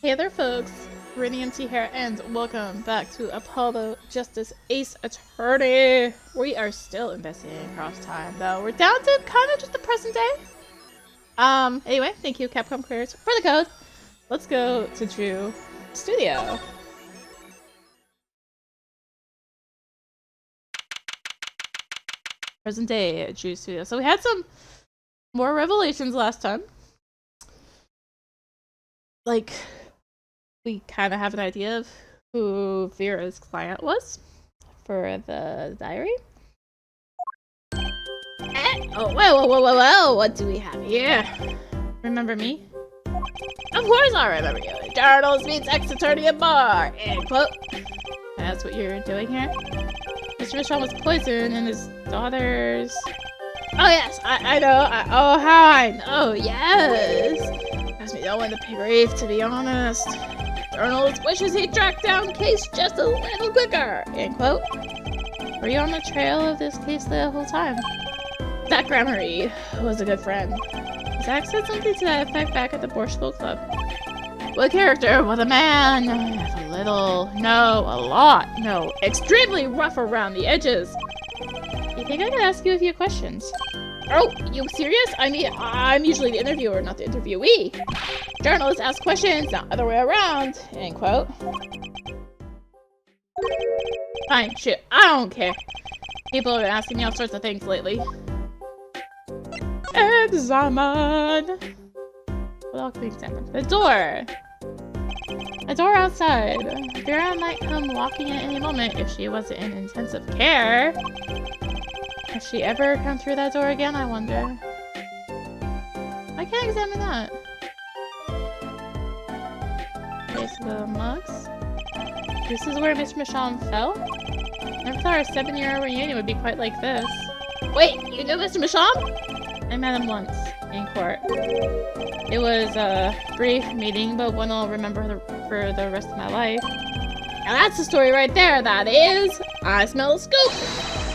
Hey there folks, rinimt here and welcome back to Apollo Justice Ace Attorney. We are still investigating across time though. We're down to kind of just the present day. Anyway, thank you Capcom Creators for the code. Let's go to Drew Studio. Present day at Drew Studio. So we had some more revelations last time. Like, we kind of have an idea of who Vera's client was for the diary. Oh, whoa, what do we have here? Remember me? Of course I remember you. Journals meets ex-attorney at bar, end quote. That's what you're doing here? Mr. Brushel was poisoned and his daughters... Oh yes, I know, oh how I know, yes! Has me going to pig reef, to be honest. Journalist wishes he tracked down case just a little quicker, end quote. Were you on the trail of this case the whole time? That Grammary was a good friend. Zach said something to that effect back at the Brushel Club. What character? What a man! A little, no, a lot, no, extremely rough around the edges. You think I could ask you a few questions? Oh, you serious? I mean, I'm usually the interviewer, not the interviewee. Journalists ask questions, not other way around, end quote. Fine, shit, I don't care. People have been asking me all sorts of things lately. Examine! What all can we examine? The door! A door outside. Vera might come walking at any moment if she wasn't in intensive care. Has she ever come through that door again, I wonder? I can't examine that. Case of the mugs. This is where Mr. Michon fell? Never thought our 7-year reunion would be quite like this. Wait, you know Mr. Michon? I met him once, in court. It was a brief meeting, but one I'll remember for the rest of my life. Now that's the story right there, that is! I smell a scoop!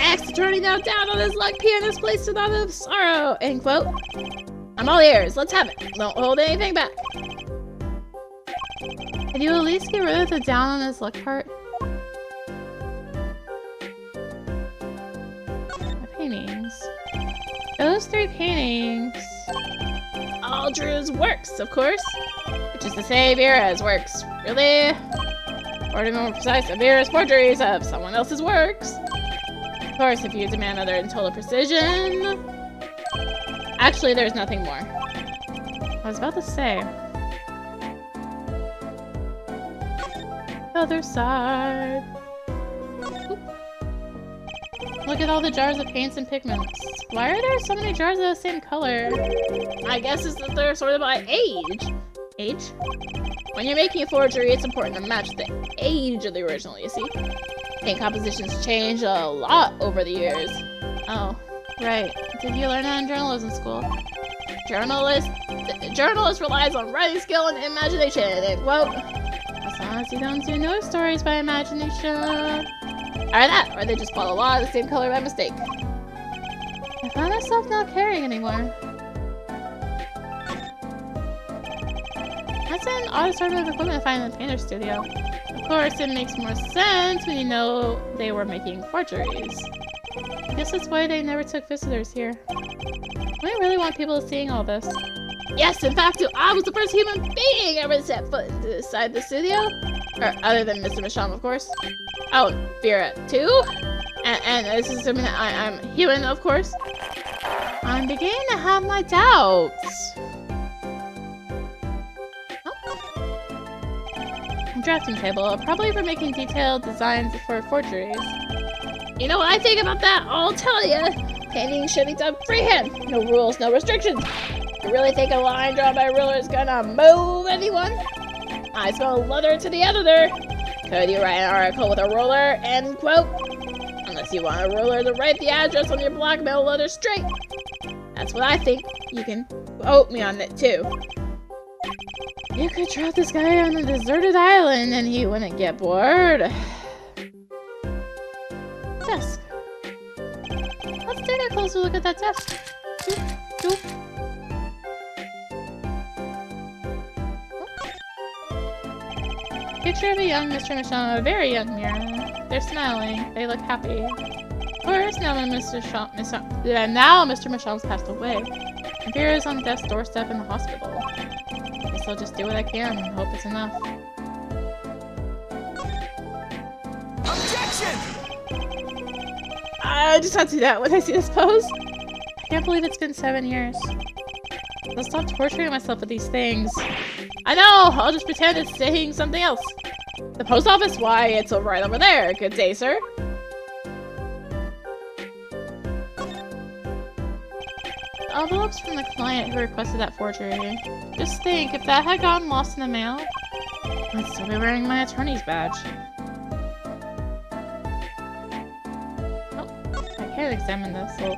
Ex-attorney now down on his luck, pianist placed it out of sorrow, end quote. I'm all ears, let's have it. Don't hold anything back. Can you at least get rid of the down on his luck part? The paintings. Those 3 paintings. All Drew's works, of course. Which is to say Vera's works. Really? Or to be more precise, Vera's forgeries of someone else's works. Of course, if you demand other than total precision... Actually, there's nothing more. I was about to say... Other side. Oop. Look at all the jars of paints and pigments. Why are there so many jars of the same color? I guess it's that they're sorted by age. Age? When you're making a forgery, it's important to match the age of the original, you see? Paint compositions change a lot over the years. Oh, right. Did you learn that in journalism school? Journalist relies on writing skill and imagination, end quote. As long as you don't do no stories by imagination. Or they just follow a lot of the same color by mistake. I find myself not caring anymore. That's an odd assortment of equipment to find in the painter studio. Of course, it makes more sense when you know they were making forgeries. I guess that's why they never took visitors here. We really want people seeing all this. Yes, in fact, I was the first human being ever to set foot inside the studio. Or other than Mr. Michon, of course. Oh, Vera, too? And this is assuming that I'm human, of course. I'm beginning to have my doubts. Drafting table, probably for making detailed designs for forgeries. You know what I think about that? I'll tell ya. Painting should be done freehand. No rules, no restrictions. You really think a line drawn by a ruler is gonna move anyone? I smell leather to the editor. Could you write an article with a ruler? End quote. Unless you want a ruler to write the address on your blackmail letter straight. That's what I think. You can quote me on it too. You could trap this guy on a deserted island and he wouldn't get bored. Desk. Let's take a closer look at that desk. Doop, doop. Picture of a young Mr. Michelle and a very young Mira. They're smiling. They look happy. Of course, now Mr. Michelle's passed away. And Vera is on death's doorstep in the hospital. I guess I'll just do what I can and hope it's enough. Objection! I just have to do that when I see this pose. I can't believe it's been 7 years. I'll stop torturing myself with these things. I know! I'll just pretend it's saying something else. The post office? Why, it's right over there. Good day, sir. The envelopes from the client who requested that forgery. Just think, if that had gotten lost in the mail, I'd still be wearing my attorney's badge. I can't examine this. The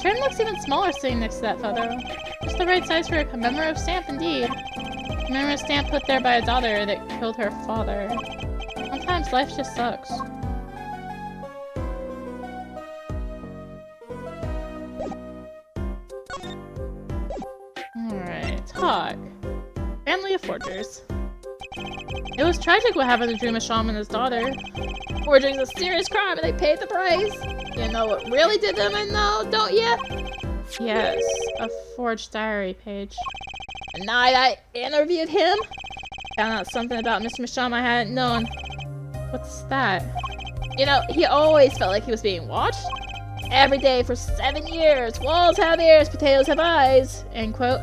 trim looks even smaller sitting next to that photo. Just the right size for a commemorative stamp, indeed. A commemorative stamp put there by a daughter that killed her father. Sometimes life just sucks. Alright, talk. Family of forgers. It was tragic what happened to Drew Masham and his daughter. Forging is a serious crime and they paid the price. You know what really did them in though, don't you? Yes, a forged diary page. The night I interviewed him, found out something about Mr. Masham I hadn't known. What's that? You know, he always felt like he was being watched. Every day for 7 years. Walls have ears, potatoes have eyes. End quote.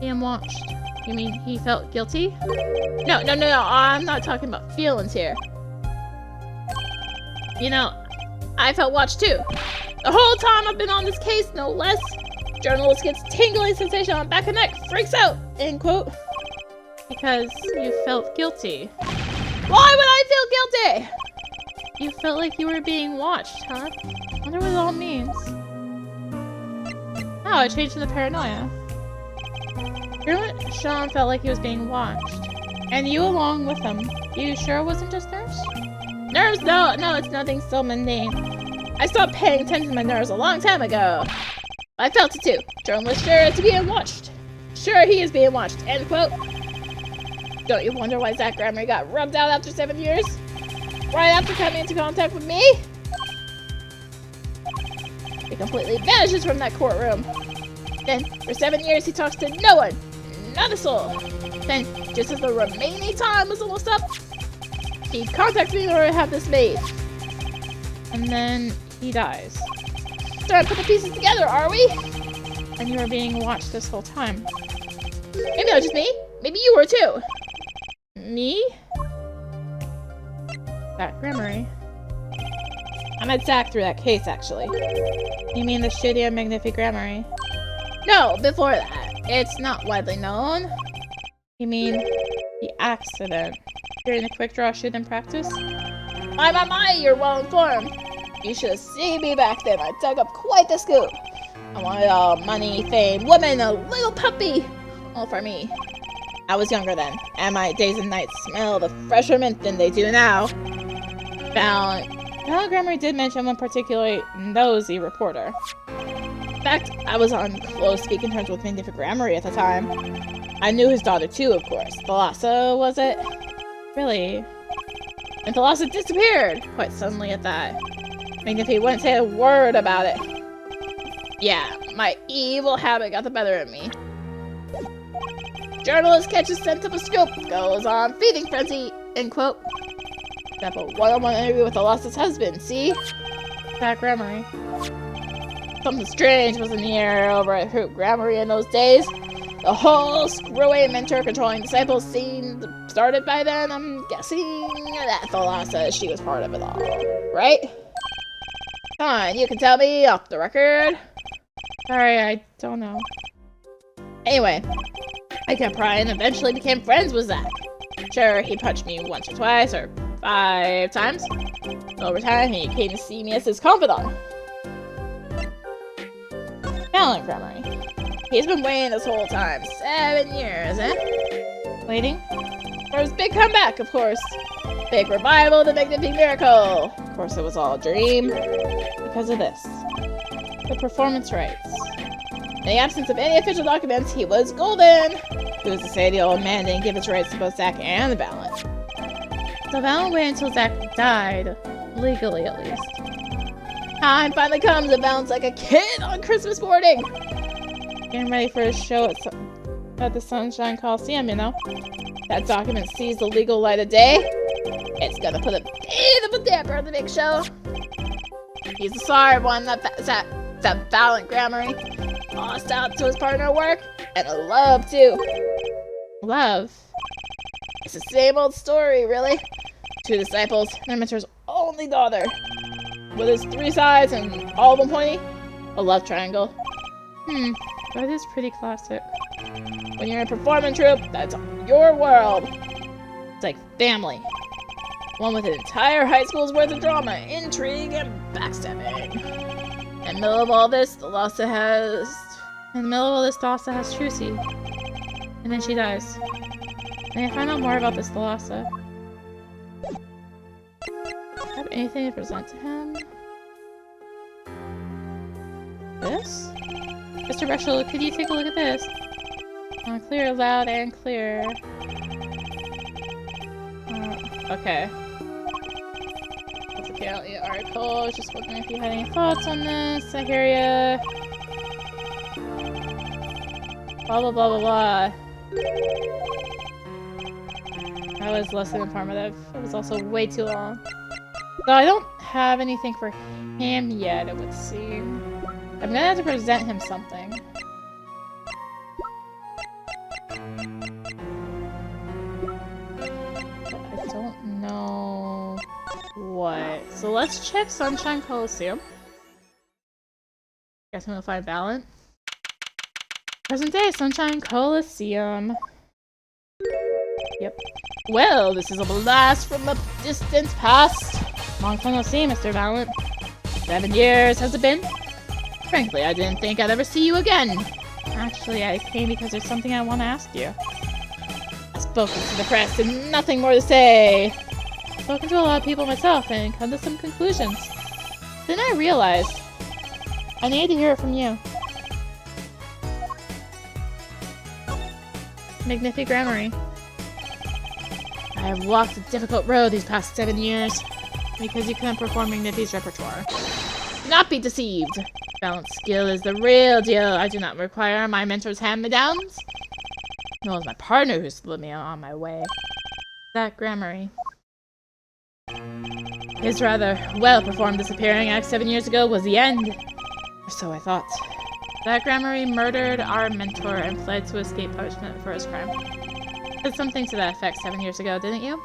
Being watched. You mean he felt guilty? No, I'm not talking about feelings here. You know, I felt watched too. The whole time I've been on this case, no less. Journalist gets tingling sensation on back of neck, freaks out, end quote. Because you felt guilty. Why would I feel guilty? You felt like you were being watched, huh? I wonder what it all means. Oh, I changed into paranoia. Sean felt like he was being watched. And you along with him. You sure it wasn't just nerves? Nerves? No, it's nothing so mundane. I stopped paying attention to my nerves a long time ago. I felt it too. Journalist sure is being watched. Sure he is being watched. End quote. Don't you wonder why Zach Grammar got rubbed out after 7 years? Right after coming into contact with me? He completely vanishes from that courtroom. Then, for 7 years he talks to no one. Not a soul. Then, just as the remaining time was almost up, he contacts me in order to have this made. And then he dies. Starting to put the pieces together, are we? And you were being watched this whole time. Maybe not just me. Maybe you were too. Me? That Grammary. I met Zach through that case, actually. You mean the shitty and magnific Grammary? No, before that. It's not widely known. You mean the accident during the quick draw shoot in practice? My, you're well informed. You should have seen me back then. I dug up quite the scoop. I wanted all money, fame, women, a little puppy. All for me. I was younger then, and my days and nights smelled of fresher mint than they do now. Valant Grammary did mention one particularly nosy reporter. In fact, I was on close speaking terms with Magnific Grammary at the time. I knew his daughter too, of course. Thalassa, was it? Really? And Thalassa disappeared, quite suddenly at that. Magnific wouldn't say a word about it. Yeah, my evil habit got the better of me. Journalist catches scent of a scoop, goes on feeding frenzy, end quote. Except a one-on-one interview with Thalassa's husband, see? That Grammary. Something strange was in the air over at Hoop Grammary in those days. The whole screwy mentor controlling disciples scene started by then. I'm guessing that Thalassa, she was part of it all, right? Come on, you can tell me off the record. Sorry, I don't know. Anyway, I kept prying and eventually became friends with Zach. Sure, he punched me once or twice, or 5 times. Over time, he came to see me as his confidant. Valant Grammary. He's been waiting this whole time. 7 years, eh? Waiting? For his big comeback, of course. Big revival, the magnific miracle. Of course, it was all a dream. Because of this. The performance rights. In the absence of any official documents, he was golden. Who's to say the old man didn't give his rights to both Zach and the Valant? So Valant waited until Zack died. Legally, at least. Time finally comes and Valant's like a kid on Christmas morning! Getting ready for a show at the Sunshine Coliseum, you know? That document sees the legal light of day. It's gonna put a bit of a damper on the big show. He's the sorry one that Valant Grammary lost out to his partner at work, and a love too. Love? It's the same old story, really. Two disciples, their mentor's only daughter. With his 3 sides and all of them pointy, a love triangle. That is pretty classic. When you're in a performing troupe, that's your world. It's like family. One with an entire high school's worth of drama, intrigue, and backstabbing. In the middle of all this, Thalassa has Trucy. And then she dies. May I find out more about this Thalassa? Do I have anything to present to him? This? Mr. Brushel, could you take a look at this? Clear, loud, and clear. Okay. Let's look out the article. I was just wondering if you had any thoughts on this. I hear ya. Blah blah blah blah blah. That was less than informative. It was also way too long. So I don't have anything for him yet, it would seem. I'm gonna have to present him something. But I don't know what. So let's check Sunshine Coliseum. Guess I'm gonna find Valant. Present day, Sunshine Coliseum. Yep. Well, this is a blast from the distant past. Long time no see, Mr. Valant. 7 years, has it been? Frankly, I didn't think I'd ever see you again. Actually, I came because there's something I want to ask you. I've spoken to the press and nothing more to say. I've spoken to a lot of people myself and come to some conclusions. Then I realized I needed to hear it from you. Magnific Grammary. I have walked a difficult road these past 7 years because you couldn't perform Magnifi's repertoire. Do not be deceived. Valant's skill is the real deal. I do not require my mentor's hand-me-downs. No, it was my partner who slid me on my way. That Grammary. His rather well-performed disappearing act 7 years ago was the end. Or so I thought. That Grammary murdered our mentor and fled to escape punishment for his crime. Did something to that effect 7 years ago, didn't you?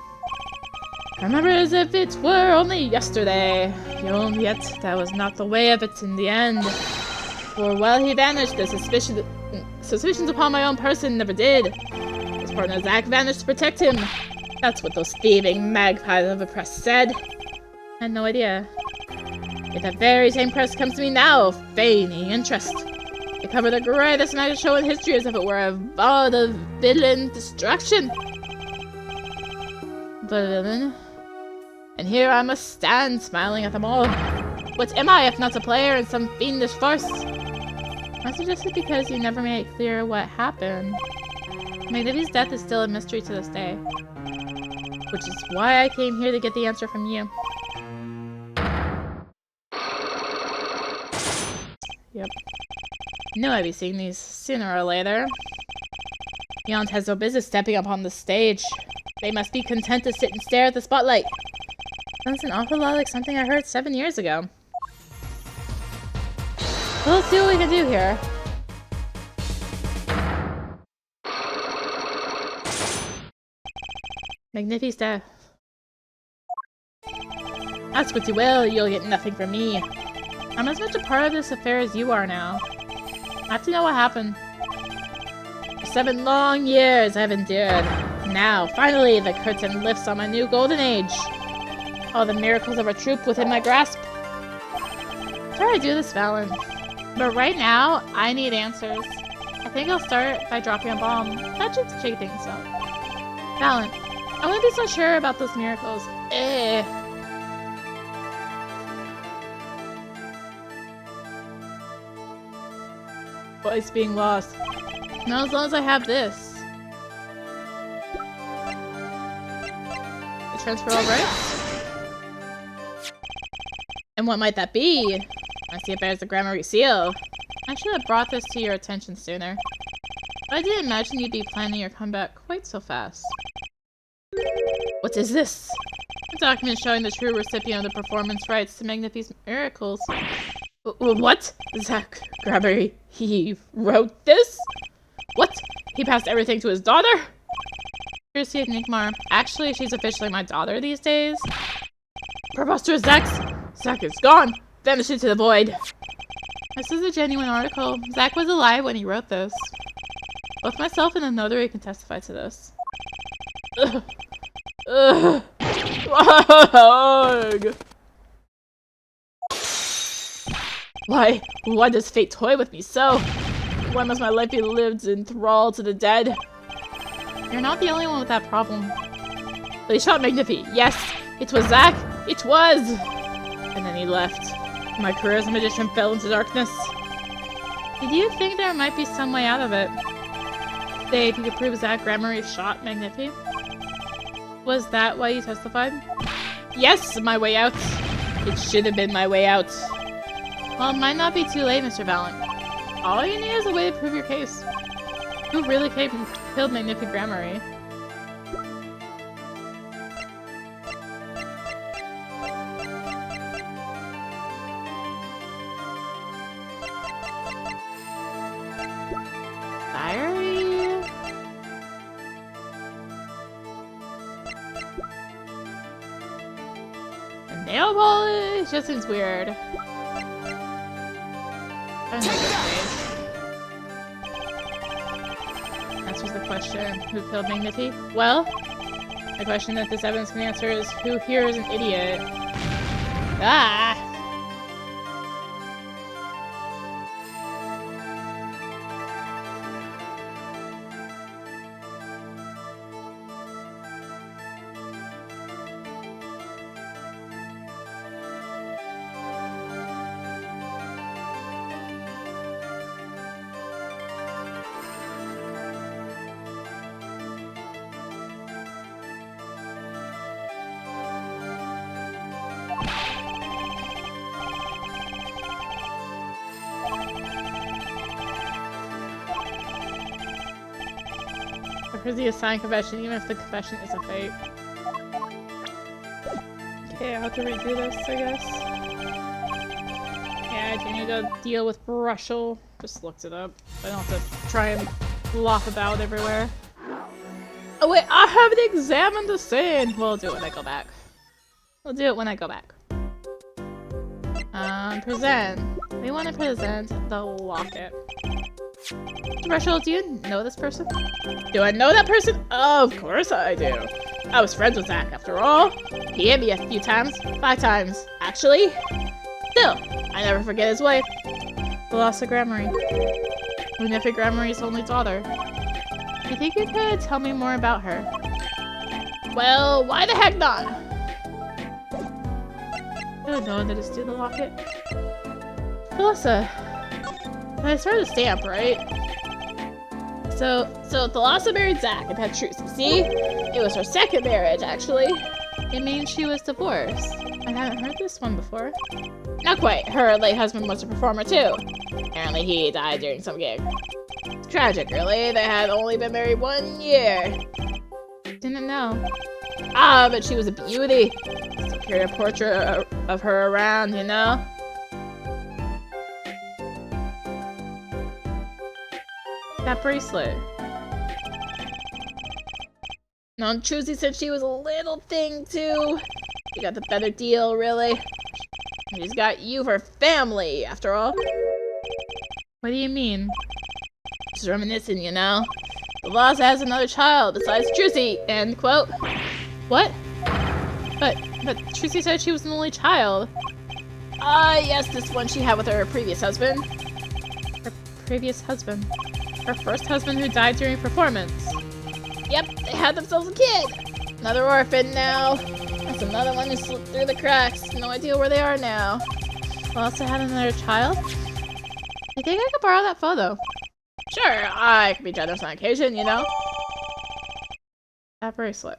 I remember as if it were only yesterday. Yet that was not the way of it in the end. For while he vanished, the suspicions upon my own person never did. His partner Zack vanished to protect him. That's what those thieving magpies of the press said. I had no idea. Yet that very same press comes to me now, feigning interest. They cover the greatest magic show in history as if it were a vaudevillian distraction. Vaudevillian? And here I must stand, smiling at them all. What am I if not a player in some fiendish farce? I suggest it because you never made it clear what happened. Magnifi's death is still a mystery to this day. Which is why I came here to get the answer from you. Yep. Knew I'd be seeing these sooner or later. Valant has no business stepping up on the stage. They must be content to sit and stare at the spotlight. Sounds an awful lot like something I heard 7 years ago. Well, let's see what we can do here. Magnifi's death. Ask what you will, you'll get nothing from me. I'm as much a part of this affair as you are now. I have to know what happened. For 7 long years I've endured. Now, finally, the curtain lifts on my new golden age. All the miracles of our troupe within my grasp. Try to do this, Valant. But right now, I need answers. I think I'll start by dropping a bomb. That should shake things up. Valant, I wouldn't be so sure about those miracles. Voice being lost. Not as long as I have this. transfer all rights? And what might that be? I see it bears the Grammary seal. I should have brought this to your attention sooner. But I didn't imagine you'd be planning your comeback quite so fast. What is this? A document showing the true recipient of the performance rights to Magnifi's miracles. What? Zach Grammary, he wrote this? What? He passed everything to his daughter? Courtesy of Nickmar. Actually, she's officially my daughter these days. Preposterous, Zach is gone. Vanished into the void. This is a genuine article. Zach was alive when he wrote this. Both myself and the notary can testify to this. Ugh. Ugh. Why does fate toy with me so? Why must my life be lived in thrall to the dead? You're not the only one with that problem. But he shot Magnifi. Yes, it was Zach. It was! And then he left. My career as a magician fell into darkness. Did you think there might be some way out of it? Say, if you could prove Zach Grammary shot Magnifi? Was that why you testified? Yes, my way out. It should have been my way out. Well, it might not be too late, Mr. Valant. All you need is a way to prove your case. Who really killed Magnifi Grammary? Diary? And nail polish? Just seems weird. Answers the question, who killed Magnifi? Well, the question that this evidence can answer is, who here is an idiot? Ah! Pretty assigned confession, even if the confession is a fake. Okay, I'll have to redo this, I guess. Yeah, I do need to deal with Brushel. Just looked it up. I don't have to try and flop about everywhere. Oh wait, I haven't examined the scene! We'll do it when I go back. We'll do it when I go back. Present. We want to present the locket. Brushel, do you know this person? Do I know that person? Of course I do. I was friends with Zach, after all. He hit me a few times. 5 times, actually. Still, I never forget his wife. Valant Grammary. Magnifi Grammary's only daughter. Do you think you could tell me more about her? Well, why the heck not? Really no one to just do the locket. Valant. I started a stamp, right? So Thalassa married Zach and had Trucy. See? It was her second marriage, actually. It means she was divorced. I haven't heard this one before. Not quite. Her late husband was a performer, too. Apparently he died during some gig. It's tragic, really. They had only been married 1 year. Didn't know. Ah, but she was a beauty. Still carry a portrait of her around, you know? That bracelet. No, Trucy said she was a little thing too. She got the better deal, really. She's got you for family, after all. What do you mean? Just reminiscing, you know. Valant has another child besides Trucy. End quote. What? But Trucy said she was an only child. Yes, this one she had with her previous husband. Her previous husband? Her first husband who died during performance. Yep, they had themselves a kid. Another orphan now. That's another one who slipped through the cracks. No idea where they are now. Also had another child? You think I could borrow that photo? Sure, I could be generous on occasion, you know. That bracelet.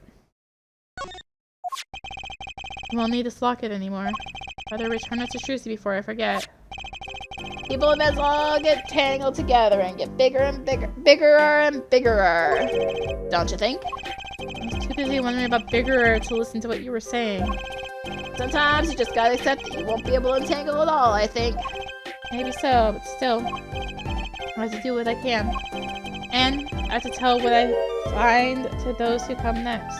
I won't need this locket anymore. Better return it to Trucy before I forget. People in this all get tangled together and get bigger and bigger and bigger. Don't you think? I was too busy wondering about bigger to listen to what you were saying. Sometimes you just gotta accept that you won't be able to untangle at all, I think. Maybe so, but still. I have to do what I can. And I have to tell what I find to those who come next.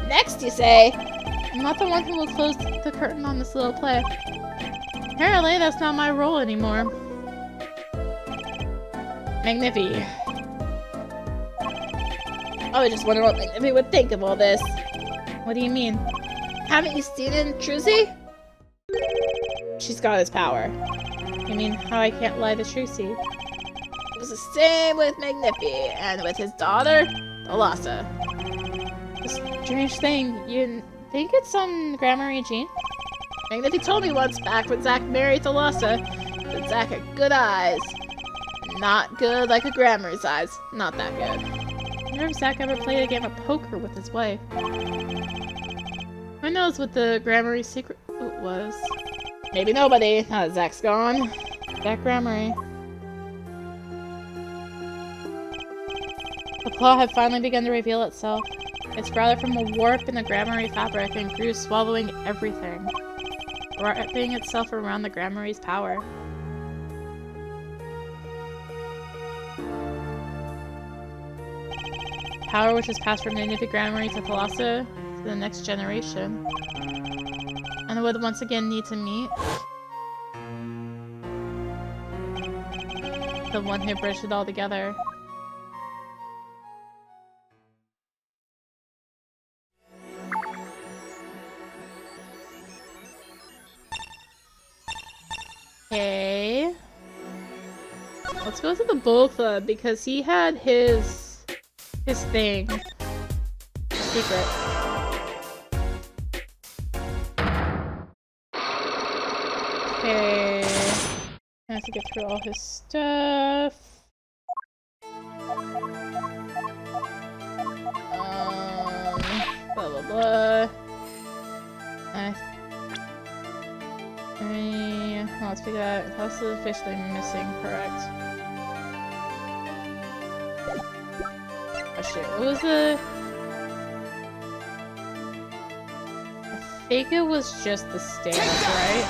Next, you say? I'm not the one who will close the curtain on this little play. Apparently, that's not my role anymore. Magnifi. I was just wondering what Magnifi would think of all this. What do you mean? Haven't you seen it in Trucy? She's got his power. You mean how I can't lie to Trucy? It was the same with Magnifi, and with his daughter, Thalassa. A strange thing, you think it's some Grammar gene? Magnifi told me once back when Zack married Thalassa that Zack had good eyes. Not good like a Grammar's eyes. Not that good. I wonder if Zack ever played a game of poker with his wife. Who knows what the Grammary secret was? Maybe nobody. Now that Zack's gone. Zack Grammary. The claw had finally begun to reveal itself. It sprouted from a warp in the Grammary fabric and grew, swallowing everything, wrapping itself around the Grammary's power. Power which is passed from Magnifi Grammary to Thalassa to the next generation. And would once again need to meet the one who bridged it all together. Okay. Let's go to the Bull Club because he had his thing. Secret. Okay. I have to get through all his stuff. Blah blah blah. Let's figure out how's the officially missing, correct? Oh shit, what was the... I think it was just the stamp, right?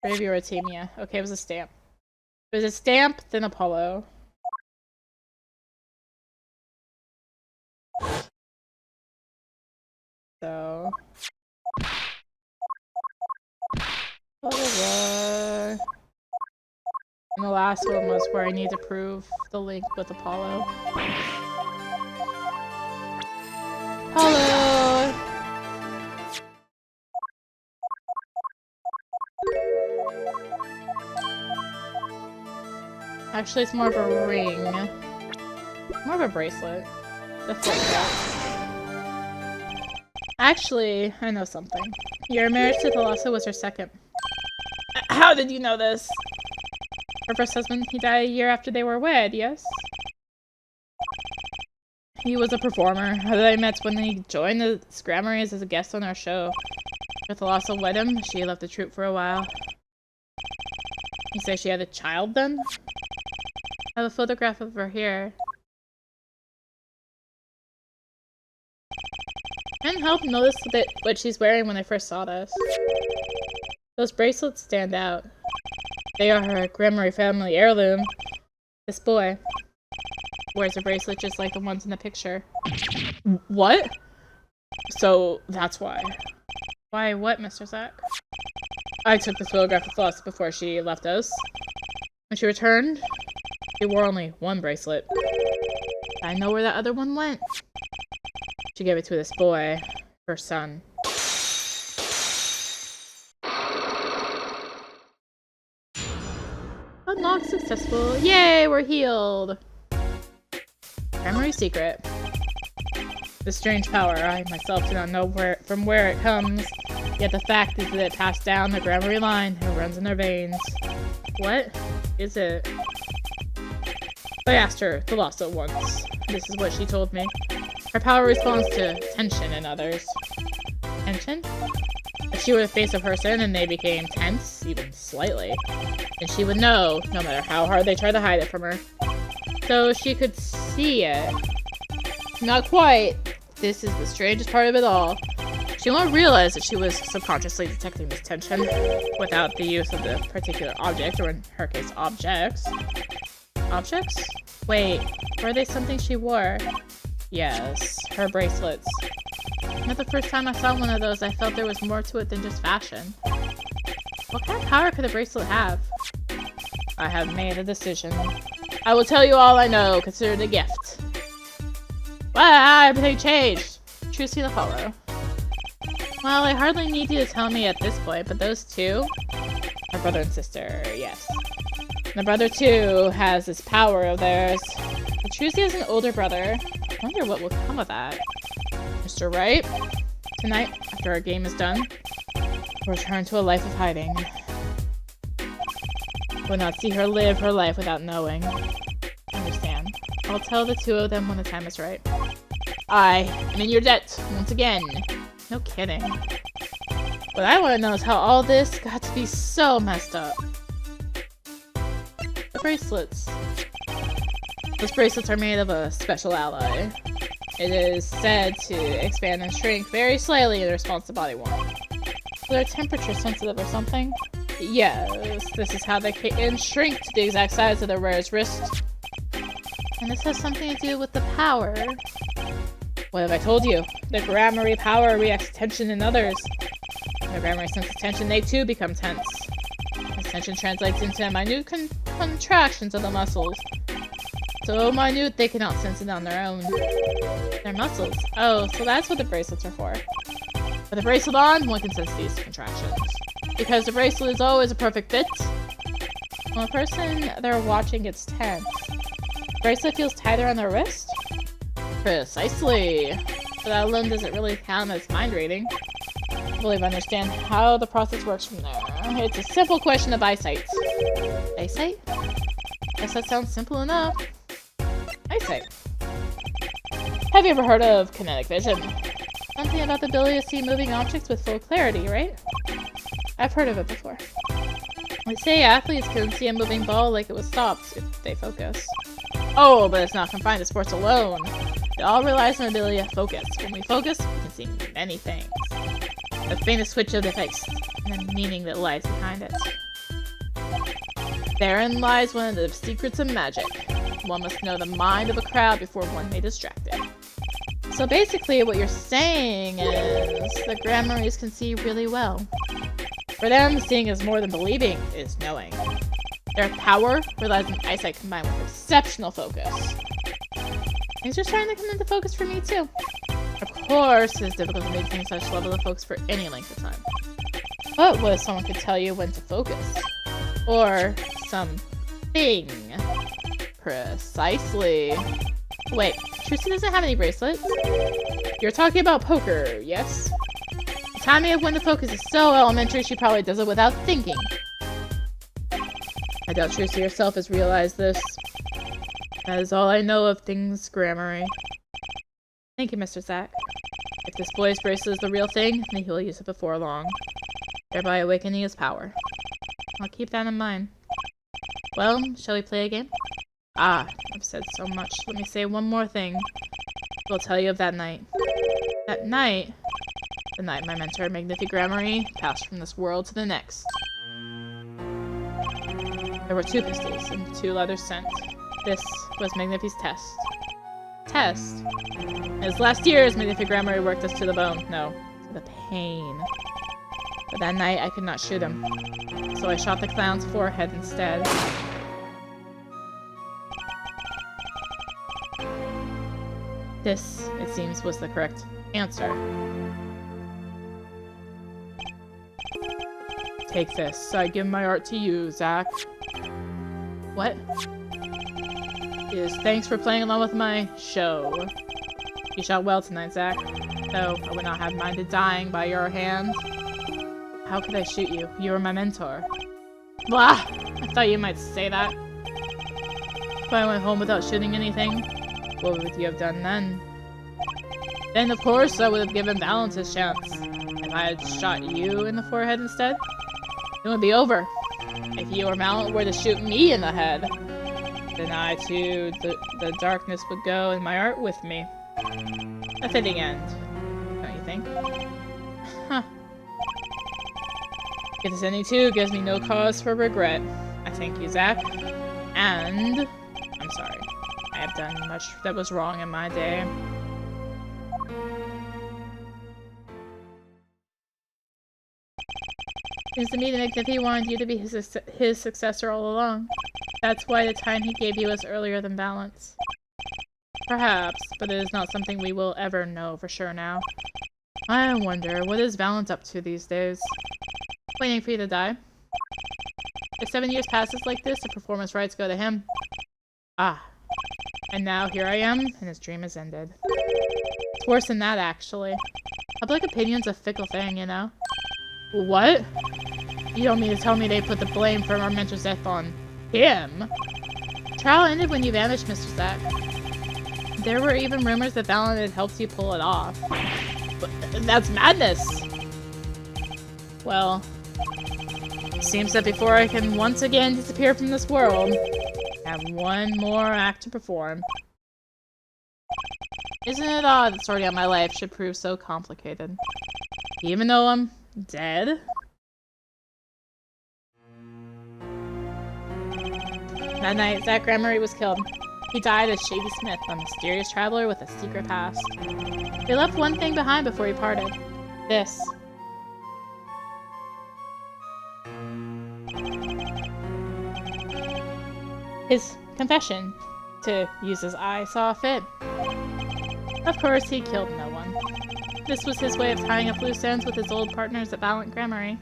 Maybe or Artemia. Okay, it was a stamp. It was a stamp, then Apollo. So... blah, blah, blah. And the last one was where I need to prove the link with Apollo. Apollo! Actually, it's more of a ring. More of a bracelet. The flip that. Actually, I know something. Your marriage to Thalassa was her second. How did you know this? Her first husband, he died a year after they were wed, yes? He was a performer that I met when he joined the Grammars as a guest on our show. With Thalassa wed him, she left the troupe for a while. You say she had a child then? I have a photograph of her here. I couldn't help notice what she's wearing when I first saw this. Those bracelets stand out. They are her Grammary family heirloom. This boy wears a bracelet just like the ones in the picture. What? So that's why. Why what, Mr. Zack? I took this photograph of Thalassa before she left us. When she returned, she wore only one bracelet. I know where that other one went. She gave it to this boy, her son. Unlock successful. Yay, we're healed. Memory secret. This strange power, I myself do not know from where it comes. Yet the fact is that it passed down the Grammary line and runs in their veins. What is it? I asked her, Thalassa, once. This is what she told me. Her power responds to tension in others. tension. If she were to face a person and they became tense, even slightly, then she would know, no matter how hard they tried to hide it from her. So she could see it. Not quite. This is the strangest part of it all. She won't realize that she was subconsciously detecting this tension without the use of the particular object, or in her case, objects. Objects? Wait, were they something she wore? Yes, her bracelets. Not the first time I saw one of those, I felt there was more to it than just fashion. What kind of power could a bracelet have? I have made a decision. I will tell you all I know, consider it a gift. Wow, everything changed! Trucy the Hollow. Well, I hardly need you to tell me at this point, but those two? My brother and sister, yes. My brother, too, has this power of theirs. But Trucy has an older brother. I wonder what will come of that. Mr. Wright, tonight, after our game is done, we'll return to a life of hiding. We'll not see her live her life without knowing. Understand. I'll tell the two of them when the time is right. I am in your debt, once again. No kidding. What I want to know is how all this got to be so messed up. The bracelets. Those bracelets are made of a special alloy. It is said to expand and shrink very slightly in response to body warmth. So they're temperature sensitive or something? Yes, this is how they can shrink to the exact size of the rarest wrist. And this has something to do with the power. What have I told you? The Gramarye power reacts to tension in others. When the Gramarye senses tension, they too become tense. This tension translates into minute contractions of the muscles. So minute they cannot sense it on their own. Their muscles. Oh, so that's what the bracelets are for. With the bracelet on, one can sense these contractions. Because the bracelet is always a perfect fit. When a person they're watching gets tense, the bracelet feels tighter on their wrist? Precisely. But that alone doesn't really count as mind reading. I believe I understand how the process works from there. It's a simple question of eyesight. Eyesight? Guess that sounds simple enough. Eyesight. Have you ever heard of kinetic vision? Something about the ability to see moving objects with full clarity, right? I've heard of it before. They say athletes can see a moving ball like it was stopped if they focus. Oh, but it's not confined to sports alone. It all relies on the ability to focus. When we focus, we can see many things. The faintest switch of the face, and the meaning that lies behind it. Therein lies one of the secrets of magic. One must know the mind of a crowd before one may distract it. So basically, what you're saying is the Gramaryes can see really well. For them, seeing is more than believing, it is knowing. Their power relies on eyesight combined with exceptional focus. Things are starting to come into focus for me too. Of course, it is difficult to maintain such level of focus for any length of time. But what if someone could tell you when to focus? Or something. Precisely. Wait, Trucy doesn't have any bracelets? You're talking about poker, yes? The timing of when to focus is so elementary she probably does it without thinking. I doubt Trucy herself has realized this. That is all I know of things Gramarye. Thank you, Mr. Zack. If this boy's bracelet is the real thing, then he will use it before long, thereby awakening his power. I'll keep that in mind. Well, shall we play a game? Ah, I've said so much. Let me say one more thing. We'll tell you of that night. That night? The night my mentor, Magnific Gramarye, passed from this world to the next. There were 2 pistols and 2 leathers sent. This was Magnific's test. Test? As last year's Magnific Gramarye worked us to the bone. No, to the pain. But that night I could not shoot him. So I shot the clown's forehead instead. This, it seems, was the correct answer. Take this. I give my art to you, Zack. What? Yes, thanks for playing along with my show. You shot well tonight, Zack. Though I would not have minded dying by your hand. How could I shoot you? You were my mentor. Blah! I thought you might say that. If I went home without shooting anything, what would you have done then? Then, of course, I would have given Valant his chance. And If I had shot you in the forehead instead, it would be over. If you or Valant were to shoot me in the head, then I too, the darkness would go and my art with me. A fitting end, don't you think? Huh. Get this ending too gives me no cause for regret. I thank you, Zach. And I'm sorry. I have done much that was wrong in my day. Seems to me that he wanted you to be his successor all along. That's why the time he gave you was earlier than Valant's. Perhaps, but it is not something we will ever know for sure now. I wonder, what is Valant up to these days? Waiting for you to die. If 7 years passes like this, the performance rights go to him. Ah. And now here I am, and his dream has ended. It's worse than that, actually. Public opinion's a fickle thing, you know? What? You don't mean to tell me they put the blame for our mentor's death on him? Trial ended when you vanished, Mr. Zach. There were even rumors that Valant had helped you pull it off. But that's madness! Well, seems that before I can once again disappear from this world, I have one more act to perform. Isn't it odd that sorting out my life should prove so complicated? Even though I'm dead? That night, Zach Gramery was killed. He died as Shady Smith, a mysterious traveler with a secret past. He left one thing behind before he parted. This. His confession, to use as I saw fit. Of course, he killed no one. This was his way of tying up loose ends with his old partners at Valant Gramery.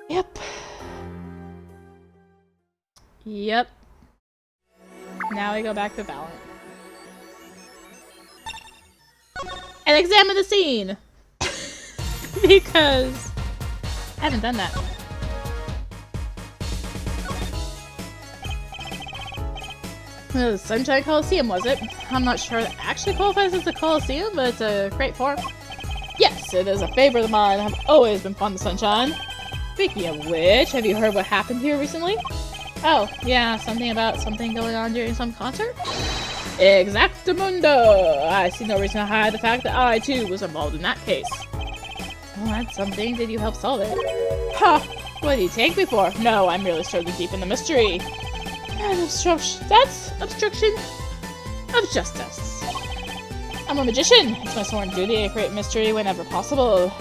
Yep. Yep. Now we go back to Valant. And examine the scene! Because I haven't done that. The Sunshine Coliseum, was it? I'm not sure it actually qualifies as a Coliseum, but it's a great form. Yes, it is a favorite of mine. I've always been fond of Sunshine. Speaking of which, have you heard what happened here recently? Oh, yeah, something about something going on during some concert? Exactamundo! I see no reason to hide the fact that I, too, was involved in that case. Well, that's something. Did you help solve it? Ha! What do you take me for? No, I'm merely struggling deep in the mystery. That's obstruction of justice. I'm a magician. It's my sworn duty to create mystery whenever possible.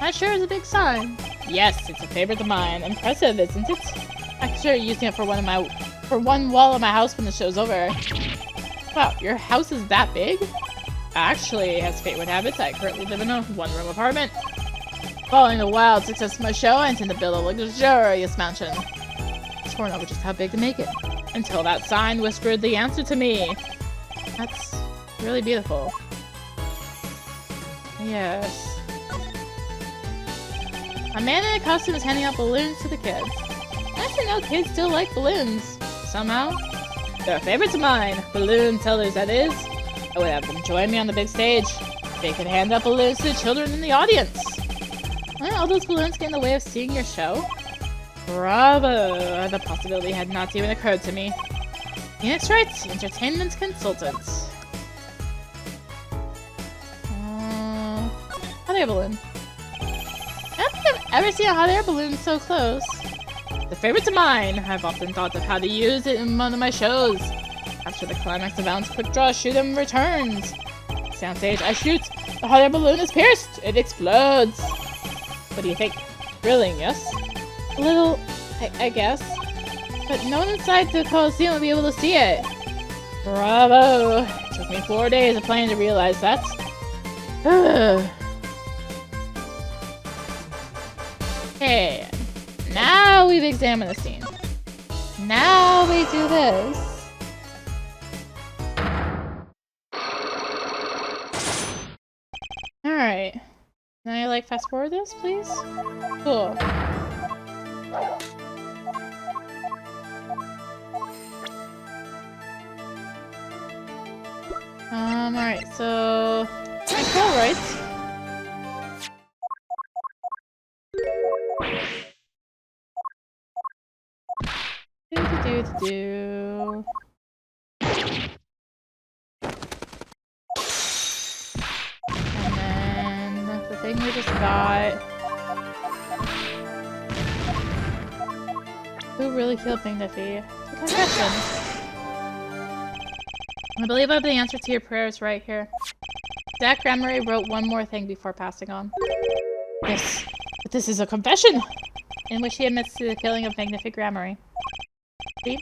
That sure is a big sign. Yes, it's a favorite of mine. Impressive, isn't it? I can sure using it for one wall of my house when the show's over. Wow, your house is that big? Actually, as fate would have it, I currently live in a one-room apartment. Following the wild success of my show, I intend to build a luxurious mansion. I swore over just how big to make it. Until that sign whispered the answer to me. That's really beautiful. Yes. A man in a costume is handing out balloons to the kids. Nice to know kids still like balloons. Somehow. They're favorites of mine. Balloon tellers, that is. I would have them join me on the big stage. They could hand out balloons to the children in the audience. Why all those balloons get in the way of seeing your show? Bravo! The possibility had not even occurred to me. Phoenix Wright, entertainment consultant. Hot air balloon. I don't think I've ever seen a hot air balloon so close. The favorites of mine. I've often thought of how to use it in one of my shows. After the climax of Valant's quick draw, shoot him returns. Soundstage, I shoot. The hot air balloon is pierced. It explodes. What do you think? Thrilling, yes? A little, I guess. But no one inside the Coliseum will be able to see it. Bravo. It took me 4 days of planning to realize that. Okay. Now we've examined the scene. Now we do this. Alright. Can I, like, fast forward this, please? Cool. Alright, so... Control rights. Do. And then the thing we just got. Who really killed Magnifi? The confession. I believe I have the answer to your prayers right here. Zach Gramery wrote one more thing before passing on. This is a confession! In which he admits to the killing of Magnifi Gramery. See?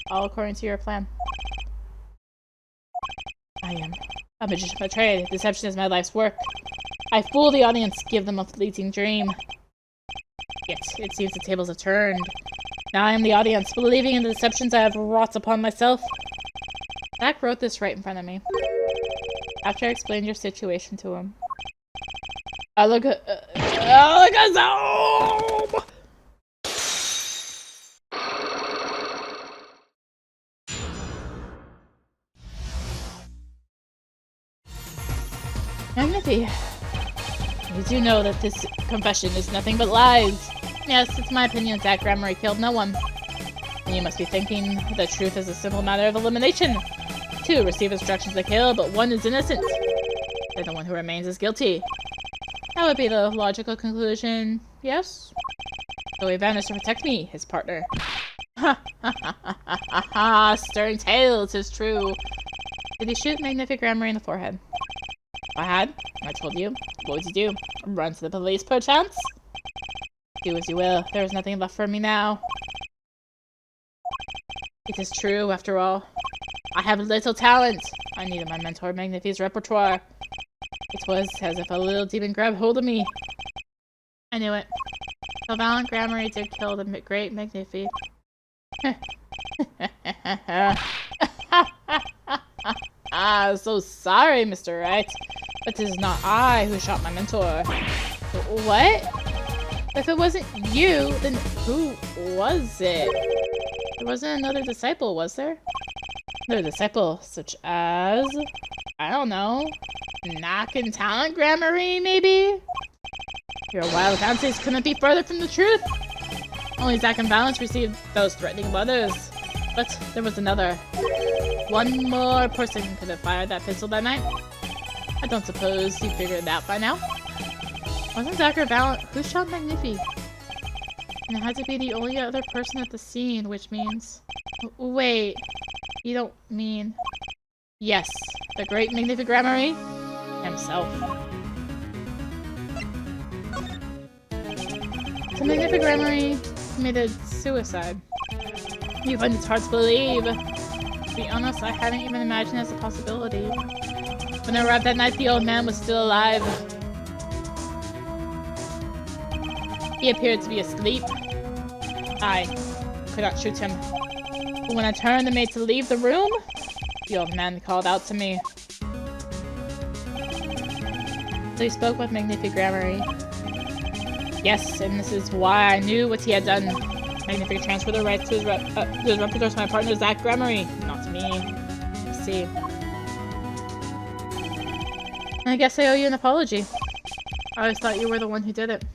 All according to your plan. I am a magician by trade. Deception is my life's work. I fool the audience, give them a fleeting dream. Yet, it seems the tables have turned. Now I am the audience, believing in the deceptions I have wrought upon myself. Zach wrote this right in front of me. After I explained your situation to him. Look at home! Magnifi, you do know that this confession is nothing but lies. Yes, it's my opinion Zach Gramery killed no one. And you must be thinking the truth is a simple matter of elimination. 2 receive instructions to kill, but 1 is innocent. And the one who remains is guilty. That would be the logical conclusion, yes? So he vanished to protect me, his partner. Ha ha ha ha ha ha! Stirring tale, 'tis true. Did he shoot Magnifi Gramery in the forehead? If I had, I told you, what would you do? Run to the police, perchance? Do as you will. There is nothing left for me now. It is true, after all. I have little talent. I needed my mentor Magnifi's repertoire. It was as if a little demon grabbed hold of me. I knew it. So Valant Gramery did kill the great Magnifi. So sorry, Mr. Wright. But it is not I who shot my mentor. What? If it wasn't you, then who was it? There wasn't another disciple, was there? Another disciple, such as... I don't know. Knack and talent Gramery, maybe? Your wild fancies couldn't be further from the truth. Only Zach and Valant received those threatening letters. But there was another. One more person could have fired that pistol that night. I don't suppose you figured it out by now. Wasn't Zach or Valant? Who shot Magnifi? And it had to be the only other person at the scene, which means... Wait, you don't mean... Yes, the great Magnifi Gramery himself. So Magnifi Gramery committed suicide. You find it's hard to believe. To be honest, I hadn't even imagined as a possibility. When I arrived that night, the old man was still alive. He appeared to be asleep. I could not shoot him. But when I turned and made to leave the room, the old man called out to me. So he spoke with Magnifi Gramery. Yes, and this is why I knew what he had done. Magnifi transferred the rights to his repertoire to my partner Zach Gramery, not to me. You see. And I guess I owe you an apology. I always thought you were the one who did it.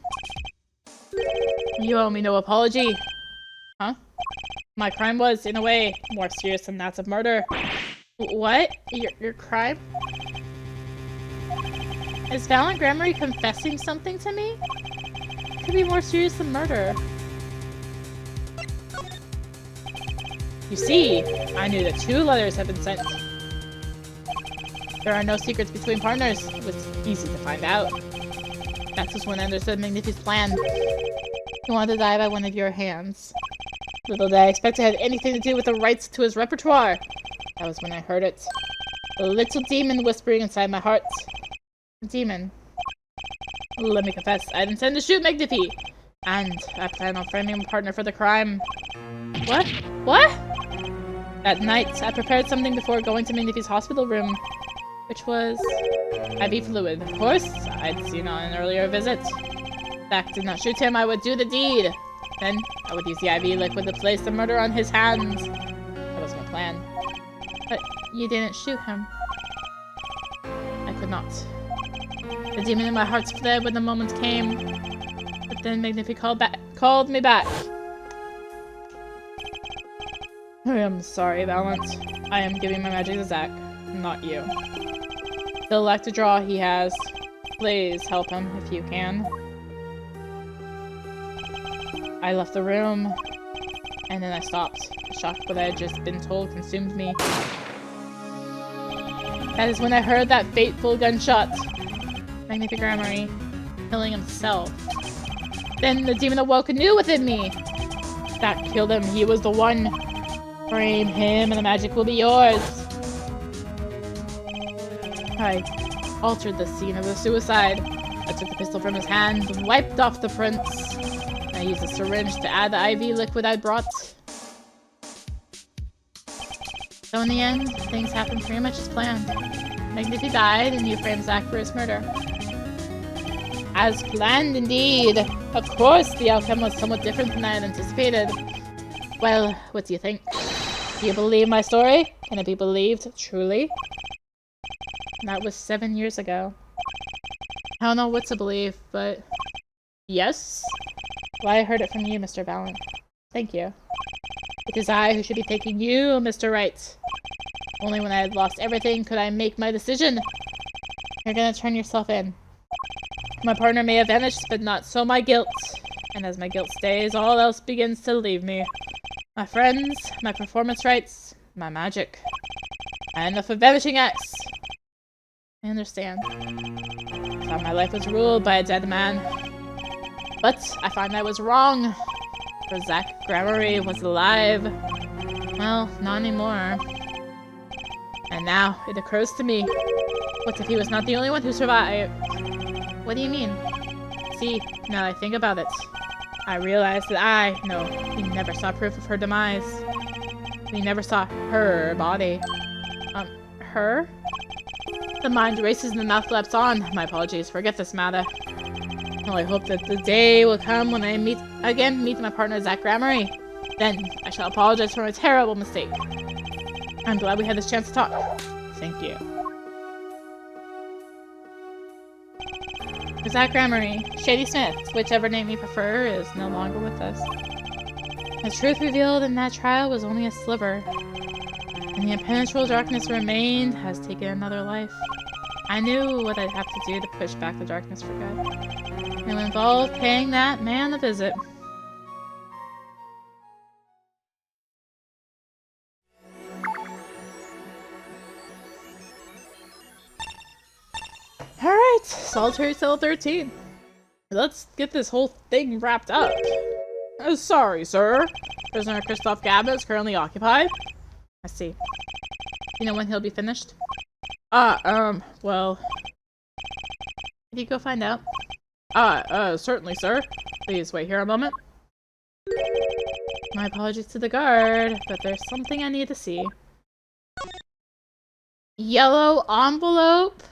You owe me no apology. Huh? My crime was, in a way, more serious than that of murder. What? Your crime? Is Valant Gramery confessing something to me? It could be more serious than murder. You see, I knew that 2 letters had been sent. There are no secrets between partners. It was easy to find out. That was when I understood Magnifi's plan. He wanted to die by one of your hands. Little did I expect to have anything to do with the rights to his repertoire. That was when I heard it. A little demon whispering inside my heart. A demon. Let me confess, I intend to shoot Magnifi. And I plan on framing a partner for the crime. What? What? That night, I prepared something before going to Magnifi's hospital room. Which was... IV fluid. Of course, I'd seen on an earlier visit. If Zach did not shoot him, I would do the deed. Then, I would use the IV liquid to place the murder on his hands. That was my plan. But you didn't shoot him. I could not. The demon in my heart fled when the moment came. But then Magnifi called me back. I am sorry, Valant. I am giving my magic to Zack, not you. The luck to draw he has. Please help him if you can. I left the room, and then I stopped. The shock of what I had just been told consumed me. That is when I heard that fateful gunshot. Magnificamary killing himself. Then the demon awoke anew within me. That killed him. He was the one. Frame him and the magic will be yours. I altered the scene of the suicide. I took the pistol from his hand, wiped off the prints. I used a syringe to add the IV liquid I brought. So in the end, things happened pretty much as planned. Magnifi died and you framed Zack for his murder. As planned, indeed. Of course, the outcome was somewhat different than I had anticipated. Well, what do you think? Do you believe my story? Can it be believed, truly? That was 7 years ago. I don't know what to believe, but... yes? Well, I heard it from you, Mr. Valant. Thank you. It is I who should be thanking you, Mr. Wright. Only when I had lost everything could I make my decision. You're gonna turn yourself in. My partner may have vanished, but not so my guilt. And as my guilt stays, all else begins to leave me. My friends, my performance rights, my magic. Enough of vanishing acts. I understand. I thought my life was ruled by a dead man. But I find I was wrong. For Zack Gramarye was alive. Well, not anymore. And now it occurs to me. What if he was not the only one who survived? What do you mean? See, now I think about it. I realized that he never saw proof of her demise. We never saw her body. Her? The mind races and the mouth laps on. My apologies, forget this matter. Well, I hope that the day will come when I meet my partner Zack Gramarye. Then I shall apologize for my terrible mistake. I'm glad we had this chance to talk. Thank you. Zack Gramarye, Shady Smith, whichever name you prefer, is no longer with us. The truth revealed in that trial was only a sliver, and the impenetrable darkness remained has taken another life. I knew what I'd have to do to push back the darkness for good. It involved paying that man a visit. Alright, Solitary Cell 13. Let's get this whole thing wrapped up. Sorry, sir. Prisoner Christoph Gaba is currently occupied. I see. You know when he'll be finished? Well... Can you go find out? Certainly, sir. Please wait here a moment. My apologies to the guard, but there's something I need to see. Yellow envelope?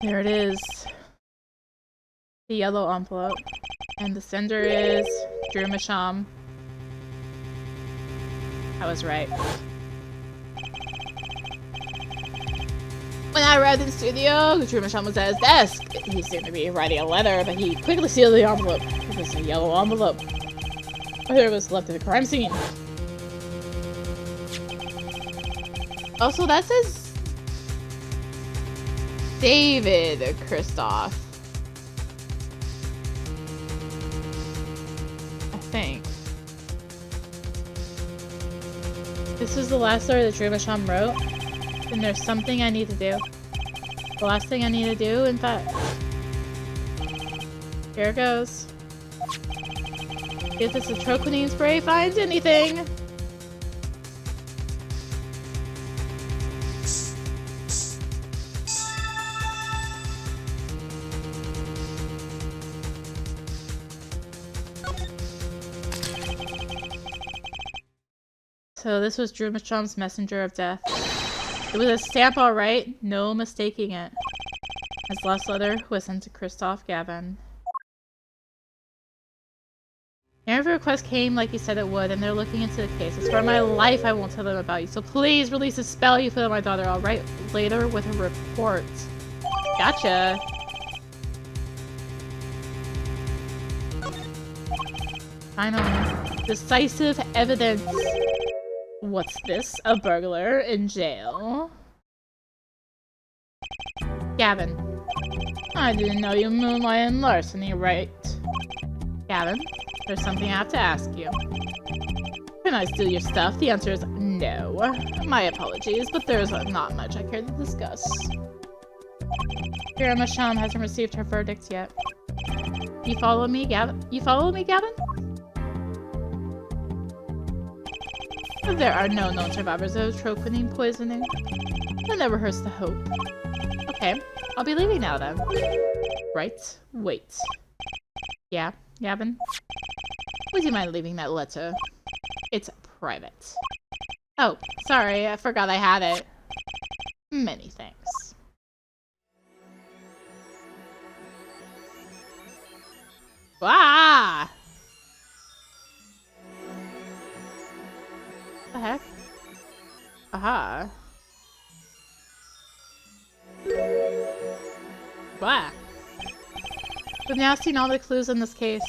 There it is. The yellow envelope. And the sender is Drew Masham. I was right. When I arrived in the studio, Drew Masham was at his desk. He seemed to be writing a letter, but he quickly sealed the envelope. It was a yellow envelope. Whether it was left at the crime scene. Also, that says David Christoph. I think. This was the last letter that Drew Masham wrote. And there's something I need to do. The last thing I need to do, in fact. Here it goes. If this atroquinine spray finds anything. So this was Drew Masham's messenger of death. It was a stamp alright, no mistaking it. His last letter was sent to Christoph Gavin. Every request came like you said it would, and they're looking into the case. It's for my life I won't tell them about you, so please release a spell you put on my daughter. I'll write later with a report. Gotcha. Finally, decisive evidence. What's this? A burglar in jail? Gavin. I didn't know you moonlight in larceny, right? Gavin, there's something I have to ask you. Can I steal your stuff? The answer is no. My apologies, but there's not much I care to discuss. Grandma Sham hasn't received her verdict yet. You follow me, Gavin? You follow me, Gavin? There are no known survivors of troponin poisoning. It never hurts to hope. Okay, I'll be leaving now then. Right? Wait. Yeah, Gavin? Would you mind leaving that letter? It's private. Oh, sorry, I forgot I had it. Many thanks. Ah! What the heck? Aha. Wow. We've now seen all the clues in this case.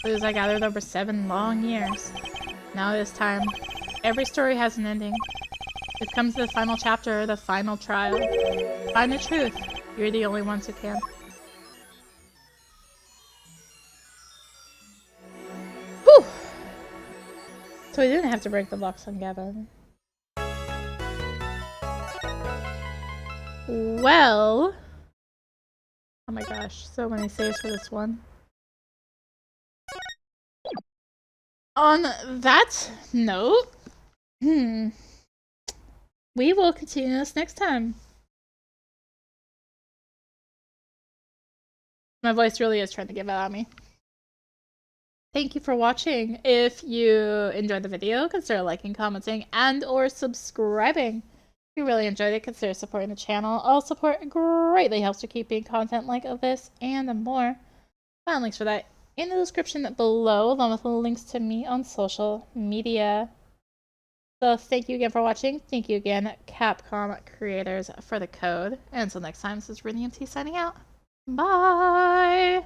Clues I gathered over 7 long years. Now it is time. Every story has an ending. We've come to the final chapter, the final trial. Find the truth. You're the only ones who can. Whew! So we didn't have to break the locks on Gavin. Well... Oh my gosh, so many saves for this one. On that note, we will continue this next time. My voice really is trying to give out on me. Thank you for watching. If you enjoyed the video, consider liking, commenting, and or subscribing. If you really enjoyed it, consider supporting the channel. All support greatly helps to keeping content like this and more. Find links for that in the description below, along with links to me on social media. So thank you again for watching. Thank you again, Capcom Creators, for the code. And until next time, this is rinimt signing out. Bye!